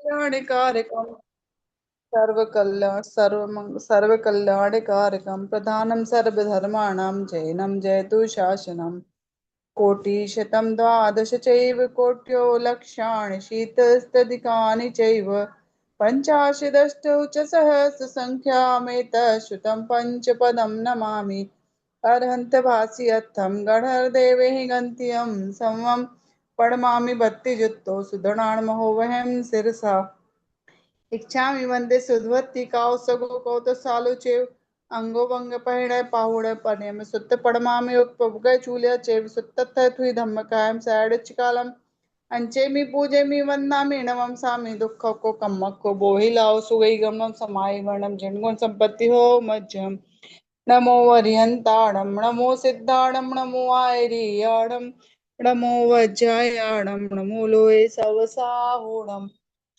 कल्याणकारकम् सर्वकल्याणकारकम् प्रधानं सर्वधर्माणां जैनं जयतु शासनम् कोटिशतं द्वादश चैव कोट्यो लक्षाणि शीतस्तदिकानि चैव पञ्चाशदष्टौ च सहस्रसङ्ख्यामेतच्छ्रुतं पञ्चपदं नमामि अर्हन्त भासि अर्थं गणर्देवैः गन्त्यं समं पडमामि भक्तियुक्तो सुधनामहोवहं शिरसा इच्छामि वन्दे सुधवत्ति काउसगो कौतसालुचेव अंगो भंग पहिड़े पाहुड़े पनेम सुत्त पड़मामि उपगय चूलिया चेव सुत्तत्थ थुई धम्म कायम सैडचिकालम अंचेमी पूजेमी वंदामि नमम सामि दुख को कम्मक को बोहि लाओ सुगई गमनम समाई वर्णम झंगुण संपत्ति हो मज्जम नमो वरियंताणम नमो सिद्धाणम नमो आयरियाणम नमो वज्रायाणम नमो लोये सवसाहुणम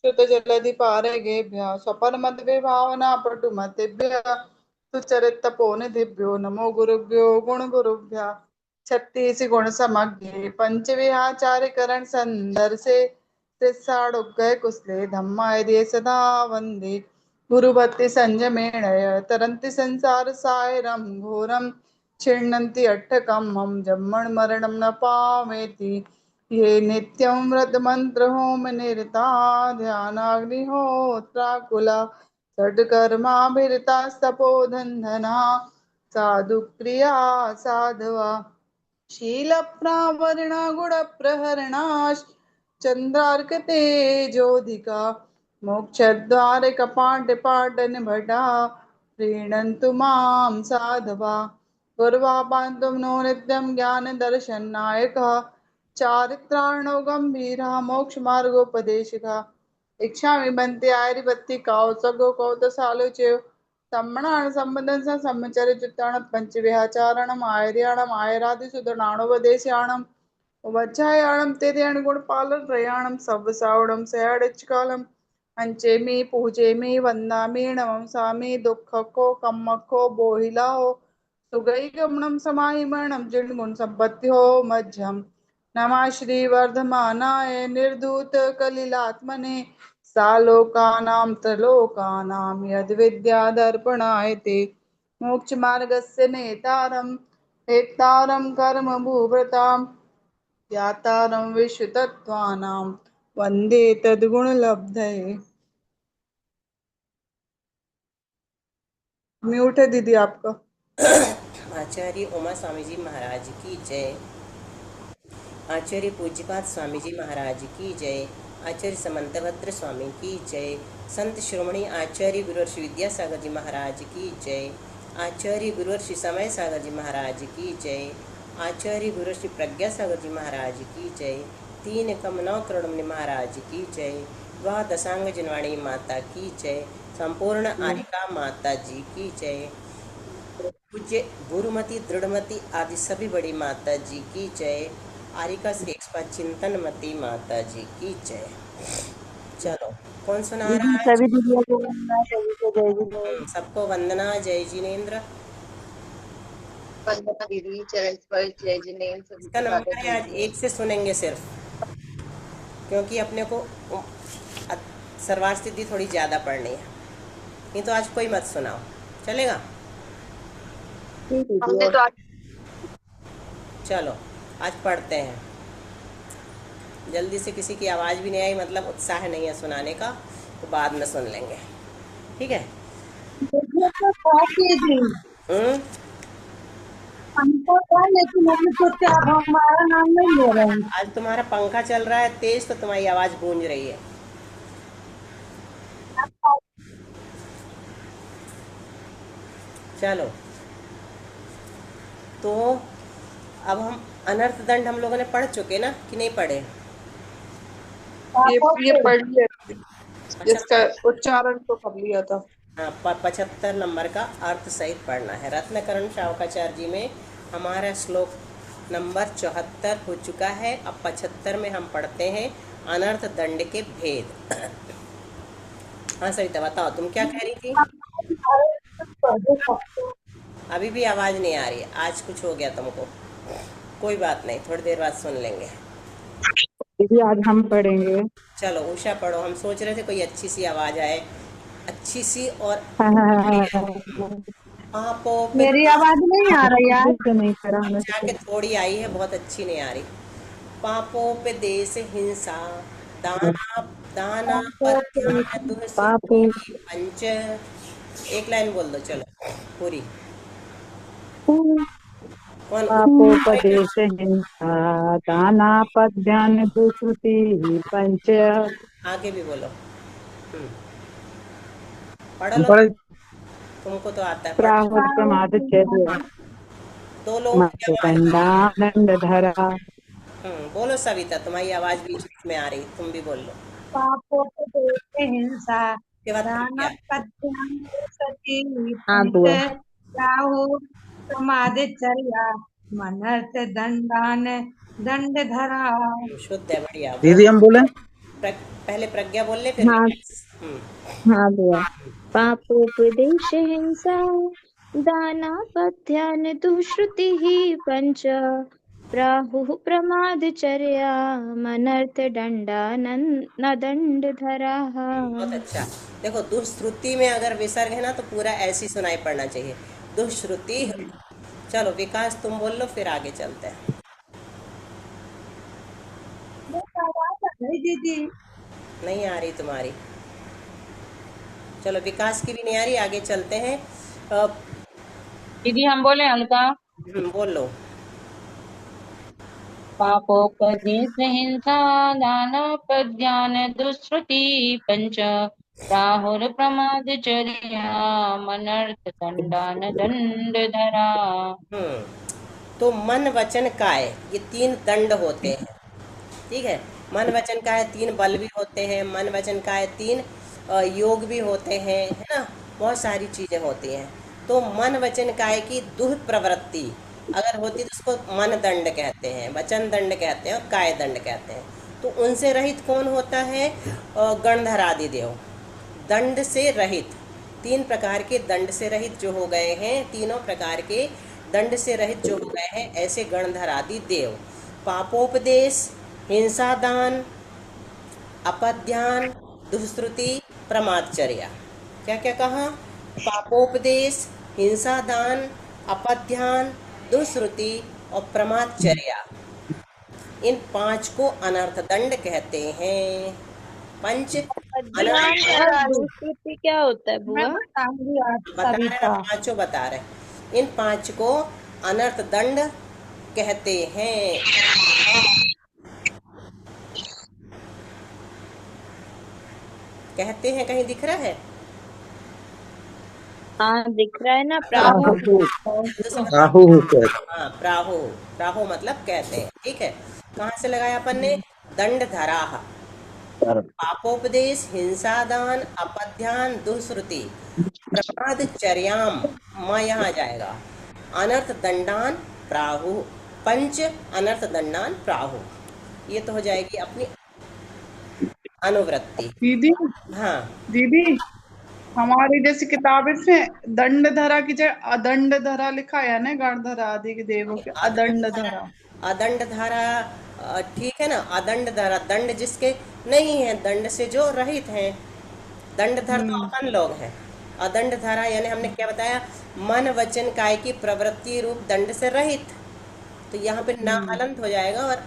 श्रुतजलधि पारगेभ्यः स्वपरमद्विभावना पटुमतिभ्यः सुचरितपोनिधिभ्यो नमो गुरुभ्यो गुणगुरुभ्यः छत्तीस गुण समग्रे पंचविहाचार्य करण संदर्शे त्रिस्साडुग्गय कुसले धम्माय सदा वन्दे गुरुभक्ति संयमेणय तरन्ति संसार सायरं घोरं छिन्नन्ति अट्टकम्मं जम्मण मरणं न पामेति ये नित्यं व्रतमन्त्र होम निरता ध्यानाग्निहोत्राकुला षड्कर्माभिरतास्तपोधन्धना साधु प्रिया साधवा शीलप्रावरणा गुणप्रहरणाश् चन्द्रार्कतेजोधिका मोक्षद्वारे कपाटपाटनिभटा प्रीणन्तु मां साधवा गुर्वापान्तुं नो नित्यं ज्ञानदर्शननायकः चारित्राणो गम्भीरः मोक्षमार्गोपदेशकः इच्छामि बन्ति आर्यवत्ति कौसगो कौतसालुचेव सम्मणान सम्बन्धन स सम्मचर्य चित्ताण पंचविहाचारणम आयर्याणम आयरादिसुदनाणोपदेश्याणम वज्जायाणम तेरयाण गुणपालन प्रयाणम सव्वसावणम सयाडचकालम अंचेमी पूजेमी वंदामी नमसामी दुःखको कम्मको बोहिलाहो सुगई गमनम समाहि मरणम जिणगुण संपत्ति हो मध्यम नमः श्री वर्धमानाय निर्धूत कलिलात्मने सालोकानां त्रलोकानां यद्विद्यादर्पणाय ते मोक्षमार्गस्य नेतारं हेतारं कर्मभूभृतां यातारं विश्वतत्त्वानां वन्दे तद्गुणलब्धये। म्यूट है दीदी आपका। आचार्य उमा स्वामी जी महाराज की जय। आचार्य पूज्यपाद स्वामी जी महाराज की जय। आचार्य समंतभद्र स्वामी की जय। संत श्रोमणी आचार्य गुरुवर्षि विद्यासागर जी महाराज की जय। आचार्य गुरुवर्षि समय सागर जी महाराज की जय। आचार्य गुरुवर्षि प्रज्ञा सागर जी महाराज की जय। 3 कम 9 करोड़ मुनि महाराज की जय। द्वादशांग जनवाणी माता की जय। संपूर्ण आरिका माता जी की जय। पूज्य गुरुमति दृढ़मति आदि सभी बड़ी माता जी की जय। आरिका श्री एक्सपर्ट चिंतनमती माता जी की जय। चलो कौन सुना रहा है? सभी दीदियों को वंदना, सभी को जय जिनेंद्र। सबको वंदना, जय जिनेंद्र। वंदना दीदी, चरण स्पर्श, जय जिनेंद्र। इसका नंबर है आज 1 से सुनेंगे सिर्फ, क्योंकि अपने को सर्वार सिद्धि थोड़ी ज़्यादा पढ़नी है। नहीं तो आज कोई मत सुनाओ, चलेगा? हमने तो चलो आज पढ़ते हैं। जल्दी से, किसी की आवाज़ भी नहीं आई मतलब उत्साह नहीं है सुनाने का, तो बाद में सुन लेंगे, ठीक है? हमारा नाम नहीं ले रहे हैं। आज तुम्हारा पंखा चल रहा है तेज, तो तुम्हारी आवाज़ गूंज रही है। चलो तो अब हम अनर्थ दंड हम लोगों ने पढ़ चुके ना, कि नहीं पढ़े? ये पढ़ लिया, जिसका उच्चारण तो कर लिया था। हाँ, 75 नंबर का अर्थ सहित पढ़ना है। रत्नकरण शावकाचार्य जी में हमारा श्लोक नंबर 74 हो चुका है। अब 75 में हम पढ़ते हैं अनर्थ दंड के भेद। हाँ सरिता बताओ, तुम क्या कह रही थी? अभी भी आवाज़ नहीं आ रही है, आज कुछ हो गया तुमको। कोई बात नहीं, थोड़ी देर बाद सुन लेंगे। दीदी आज हम पढ़ेंगे। चलो उषा पढ़ो, हम सोच रहे थे कोई अच्छी सी आवाज आए, अच्छी सी और मेरी पापोपदेश। आवाज नहीं आ रही यार। तो नहीं पढ़ा हमें जाके थोड़ी आई है, बहुत अच्छी नहीं आ रही। पापोपदेश हिंसा दाना दाना पत्यान पापो दुष्टि पंच। एक लाइन बोल दो चलो पूरी। कौन पापोपदेश हिंसा दाना पद्यान दुष्कृति पंच आगे भी बोलो। पढ़ लो, पढ़ तुमको तो आता है, पढ़। प्राहुर प्रमाद चर्या दो लोगों की आवाज आ रही है। दंड धरा। बोलो सविता, तुम्हारी आवाज बीच बीच में आ रही, तुम भी बोल लो। पापोपदेश हिंसा के बाद दाना प्रज्ञा। पद्यान सती हाँ पंच बुआ। राहु प्रमादचर्या मनर्थ दंडान दंड धरा। शुद्ध है, बढ़िया बोल। दीदी हम बोले। पहले प्रज्ञा बोल ले, फिर हाँ विकास। हाँ बुआ। पापोपदेश हिंसा दानापत्यान दुष्कृतिः पंच प्राहुः प्रमादचर्या मनर्थ दंडा न दंड धराः। बहुत अच्छा। देखो दुष्श्रुति में अगर विसर्ग है ना तो पूरा ऐसी सुनाई पड़ना चाहिए, दुष्श्रुति। चलो विकास तुम बोल लो, फिर आगे चलते हैं। दीदी नहीं आ रही तुम्हारी। चलो विकास की भी नहीं आ रही, आगे चलते हैं। दीदी हम बोले अलका। बोल लो। पापोपदेश हिंसा दानपद्यान दुष्कृति पंच राहुर प्रमादचर्या मनर्थ दंडान दंड धरा। हम्म तो मन वचन काय ये तीन दंड होते हैं, ठीक है। मन वचन काय तीन बल भी होते हैं, मन वचन काय तीन योग भी होते हैं, है ना। बहुत सारी चीजें होती हैं। तो मन वचन काय की दुह प्रवृत्ति अगर होती तो उसको मन दंड कहते हैं, वचन दंड कहते हैं और काय दंड कहते हैं। तो उनसे रहित कौन होता है? गणधरादि देव। दंड से रहित, तीन प्रकार के दंड से रहित जो हो गए हैं, तीनों प्रकार के दंड से रहित जो हो गए हैं, ऐसे गणधरादि देव। पापोपदेश, हिंसादान, अपध्यान, दुष्श्रुति, प्रमादचर्या। क्या क्या कहा? पापोपदेश, हिंसादान, अपध्यान, दुष्श्रुति और प्रमादचर्या। इन पांच को अनर्थ दंड कहते हैं। पंच अध्ययन और दुष्कृति क्या होता है बुआ? बता रहे हैं, पांचों बता रहे हैं। इन पांच को अनर्थ दंड कहते हैं। कहते हैं कहीं दिख रहा है? हाँ दिख रहा है ना, प्राहु। राहु हाँ प्राहु। प्राहु मतलब कहते हैं, ठीक है। कहाँ से लगाया अपन ने? दंड धराह। पापोपदेश, हिंसादान, अपध्यान, दुष्श्रुति, प्रमादचर्याम, माँ यहाँ जाएगा। अनर्थ दंडान प्राहु, पंच अनर्थ दंडान प्राहु। ये तो हो जाएगी अपनी अनुवृत्ति। दीदी हाँ दीदी हमारी जैसी किताबें से दंड धरा की जगह अदंड धरा लिखा है ना, गणधरा आदि के देवों के अदंड धरा। अदंड धारा ठीक है ना। अदंड धारा दंड जिसके नहीं है, दंड से जो रहित हैं। दंडधर तो अपन लोग हैं। अदंड धारा यानी हमने क्या बताया? मन वचन काय की प्रवृत्ति रूप दंड से रहित। तो यहाँ पे ना हलंत हो जाएगा और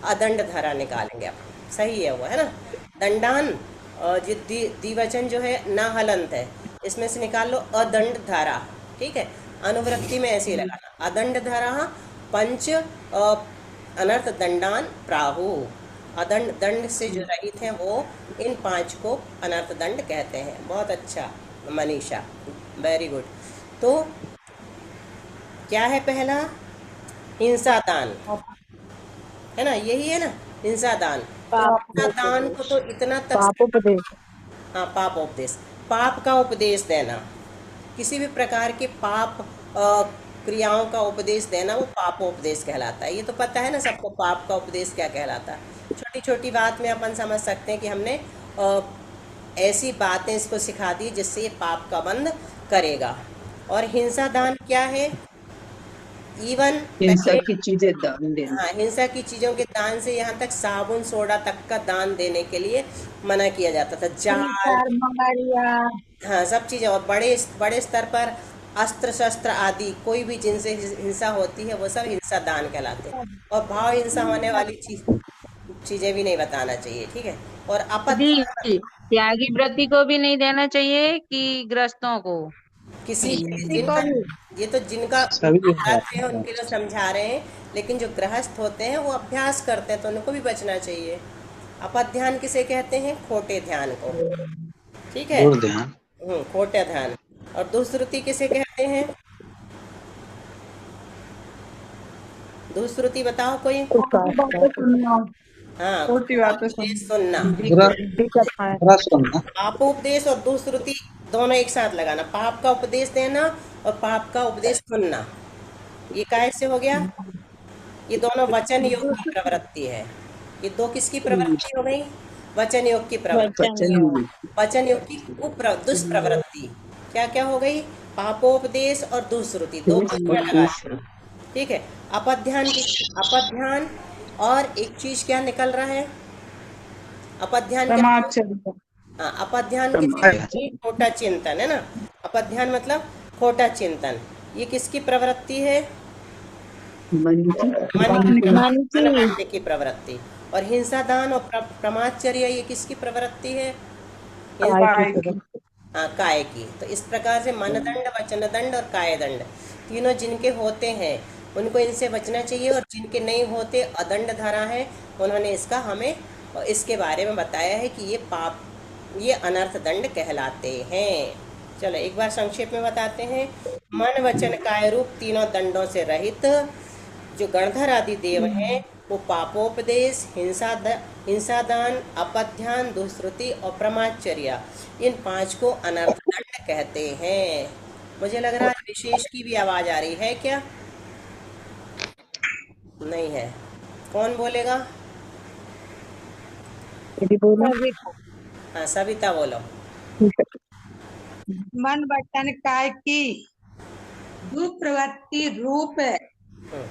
अदंड धारा निकालेंगे आप। सही है वो, है ना। दंडान जो द्विवचन जो है ना हलंत है, इसमें से निकाल लो अदंड धारा, ठीक है। अनुवृत्ति में ऐसे ही लगाना, अदंड धारा पंच अनर्थ दंडान प्राहु। अदंड दंड से जो रहित हैं वो, इन पांच को अनर्थ दंड कहते हैं। बहुत अच्छा मनीषा, वेरी गुड। तो क्या है पहला? हिंसादान, है ना, यही है ना, हिंसादान। हिंसादान को तो इतना तक पापोपदेश हाँ पापोपदेश, पाप का उपदेश देना, किसी भी प्रकार के पाप क्रियाओं का उपदेश देना, वो पापोपदेश कहलाता है। ये तो पता है ना सबको, पाप का उपदेश क्या कहलाता है। छोटी छोटी बात में अपन समझ सकते हैं कि हमने ऐसी बातें इसको सिखा दी जिससे ये पाप का बंध करेगा। और हिंसा दान क्या है? इवन हिंसा पहले, की चीजें दान देना। हाँ, हिंसा की चीजों के दान से यहाँ तक साबुन सोडा तक का दान देने के लिए मना किया जाता था। जाल, कीचड़ मगरिया हाँ, सब चीजें। और बड़े बड़े स्तर पर अस्त्र शस्त्र आदि कोई भी जिनसे हिंसा होती है वो सब हिंसा दान कहलाते हैं। और भाव हिंसा होने वाली चीजें भी नहीं बताना चाहिए, ठीक है। और यदि अपत्य, त्यागी व्रति को भी नहीं देना चाहिए कि ग्रस्तों को? किसी किसी को जिनका, भी ये तो जिनका सभी व्रत है उनके लिए समझा रहे हैं, लेकिन जो गृहस्थ होते हैं वो अभ्यास करते हैं तो उनको भी बचना चाहिए। अपध्यान किसे कहते हैं? खोटे ध्यान को, ठीक है। दूर ध्यान। खोटे ध्यान। और दुष्श्रुति किसे कहते हैं? दुष्श्रुति बताओ कोई। खोटी बातें सुनना, हाँ, खोटी बातें उपदेश सुनना। सुनना। बुरा बुरा सुनना। पापोपदेश और दुष्श्रुति दोनों एक साथ लगाना। पाप का उपदेश देना और पाप का उपदेश सुनना, ये कैसे हो गया? ये दोनों वचन योग की प्रवृत्ति है। ये दो किसकी प्रवृत्ति हो गई? वचन योग की प्रवृत्ति। वचन योग। वचन योग की दुष्प्रवृत्ति क्या क्या हो गई? पापोपदेश और दुष्श्रुति, दो पंक्तियां लगा दी, ठीक है। अपध्यान अपध्यान और एक चीज क्या निकल रहा है? अपध्यान क्या? समाजचर्या। हाँ, अपध्यान किसे कहते हैं? खोटा चिंतन, है ना। अपध्यान मतलब खोटा चिंतन। ये किसकी प्रवृत्ति है? मन की मन की। मानने की प्रवृत्ति। और हिंसा दान और प्रमादचर्या ये किसकी प्रवृत्ति है? काय की। हाँ, काय की। तो इस प्रकार से मनदंड, वचनदंड और कायदंड तीनों जिनके होते हैं उनको इनसे बचना चाहिए, और जिनके नहीं होते, अदंड धरा है, उन्होंने इसका हमें इसके बारे में बताया है कि ये पाप, ये अनर्थ दंड कहलाते हैं। चलो एक बार संक्षेप में बताते हैं। मन वचन काय रूप तीनों दंडों से रहित जो गणधर आदि देव हैं वो पापोपदेश, हिंसादान, अपध्यान, दुष्श्रुति और प्रमादचर्या, इन 5 को अनर्थ दंड कहते हैं। मुझे लग रहा है विशेष की भी आवाज आ रही है क्या? नहीं है। कौन बोलेगा? हाँ, सविता बोलो। मन वचन काय की दुष्प्रवृत्ति रूप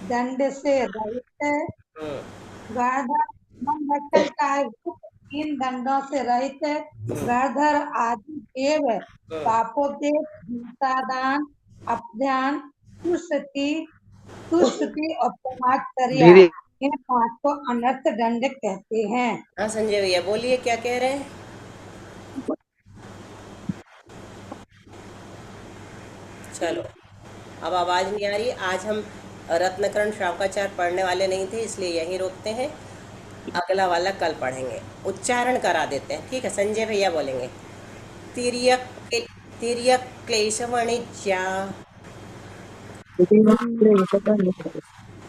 दंड से रहित हम्म, गाधर। मन वचन काय रूप 3 दंडों से रहित गाधर आदि देव पापोपदेश, हिंसादान, अपध्यान, तुष्टि और प्रमादचर्या, धीरे इन 5 को अनर्थ दंड कहते हैं। हाँ संजय भैया बोलिए, क्या कह रहे हैं? चलो, अब आवाज नहीं आ रही। आज हम रत्नकरण श्रावकाचार पढ़ने वाले नहीं थे, इसलिए यहीं रोकते हैं। अगला वाला कल पढ़ेंगे। उच्चारण करा देते हैं, ठीक है। संजय भैया बोलेंगे। तिर्यक तिर्यक क्लेश वाणिज्या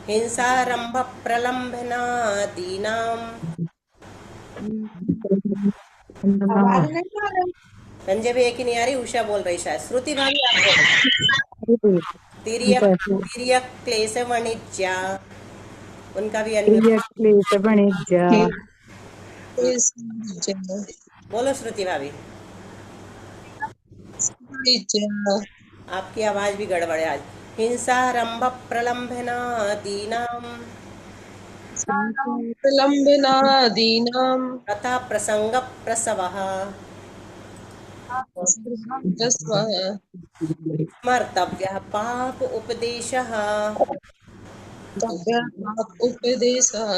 हिंसारंभ प्रलंबनादीनाम। आवाज नहीं आ रही? संजय भैया की नहीं आ रही, उषा बोल रही शायद। श्रुति भाभी आप बोलो। तिर्यक तिर्यक क्लेश वाणिज्या, उनका भी बोलो श्रुति भाभी। आपकी आवाज भी गड़बड़ है आज। हिंसारंभ प्रलंबनादीनाम प्रलम्बनादीनां तथा प्रसंग प्रसवः रस्वः स्मर्तव्यः पाप उपदेशः। उपदेशः।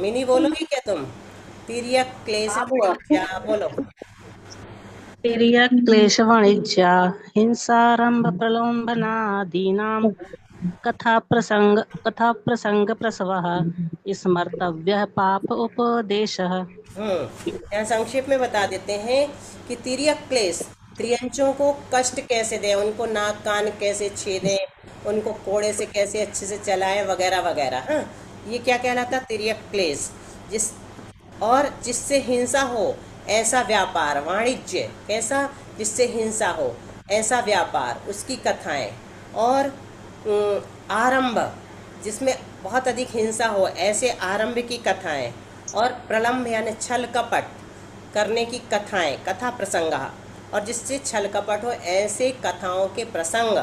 मिनी बोलोगी क्या तुम? तिर्यक क्लेश वाणिज्या बोलो। तिर्यक क्लेश वाणिज्या हिंसारंभ प्रलोभनादीनां कथा प्रसंग प्रसवः स्मर्तव्यः पाप उपदेशः। यहाँ संक्षेप में बता देते हैं कि तिर्यक क्लेश, त्रियंचों को कष्ट कैसे दें, उनको नाक कान कैसे छेदें, उनको कोड़े से कैसे अच्छे से चलाएं, वगैरह वगैरह। हाँ, ये क्या कहलाता? तिर्यक क्लेश। जिससे हिंसा हो ऐसा व्यापार, वाणिज्य कैसा? जिससे हिंसा हो ऐसा व्यापार, उसकी कथाएं। और आरंभ, जिसमें बहुत अधिक हिंसा हो ऐसे आरंभ की कथाएं। और प्रलंब यानी छल कपट करने की कथाएं, कथा प्रसंग। और जिससे छल कपट हो ऐसे कथाओं के प्रसंग।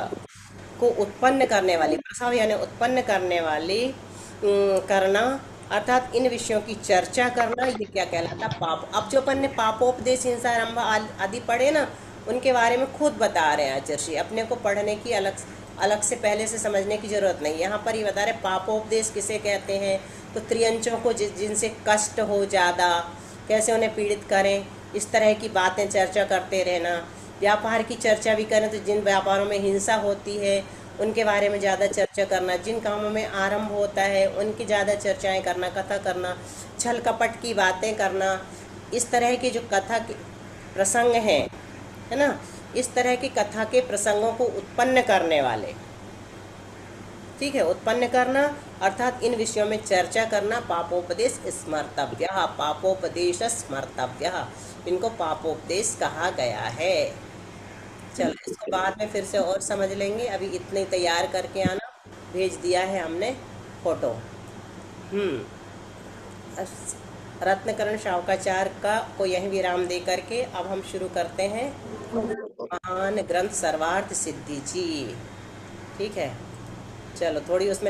को उत्पन्न करने वाली, प्रसव यानी उत्पन्न करने वाली करना, अर्थात इन विषयों की चर्चा करना, ये क्या कहलाता? पाप। अब जो अपन ने पापोपदेश हिंसा आरंभ आदि पढ़े ना, उनके बारे में खुद बता रहे हैं आचार्य श्री। अपने को पढ़ने की अलग से पहले से समझने की जरूरत नहीं। यहाँ पर ही बता रहे पापोपदेश किसे कहते हैं, तो त्रियंचों को जिनसे कष्ट हो ज़्यादा, कैसे उन्हें पीड़ित करें, इस तरह की बातें चर्चा करते रहना। व्यापार की चर्चा भी करें तो जिन व्यापारों में हिंसा होती है उनके बारे में ज़्यादा चर्चा करना, जिन कामों में आरंभ होता है उनकी ज़्यादा चर्चाएं करना, कथा करना, छल कपट की बातें करना, इस तरह के जो कथा के प्रसंग हैं, है ना, इस तरह की कथा के प्रसंगों को उत्पन्न करने वाले, ठीक है, उत्पन्न करना अर्थात इन विषयों में चर्चा करना। पापोपदेश स्मर्तव्य, पापोपदेश स्मर्तव्य, इनको पापोपदेश कहा गया है। चलो इसको बाद में फिर से और समझ लेंगे, अभी इतने तैयार करके आना, भेज दिया है हमने फोटो। रत्नकरण शावकाचार्य का को यही विराम दे करके अब हम शुरू करते हैं महान ग्रंथ सर्वार्थ सिद्धि जी, ठीक है। चलो थोड़ी उसमें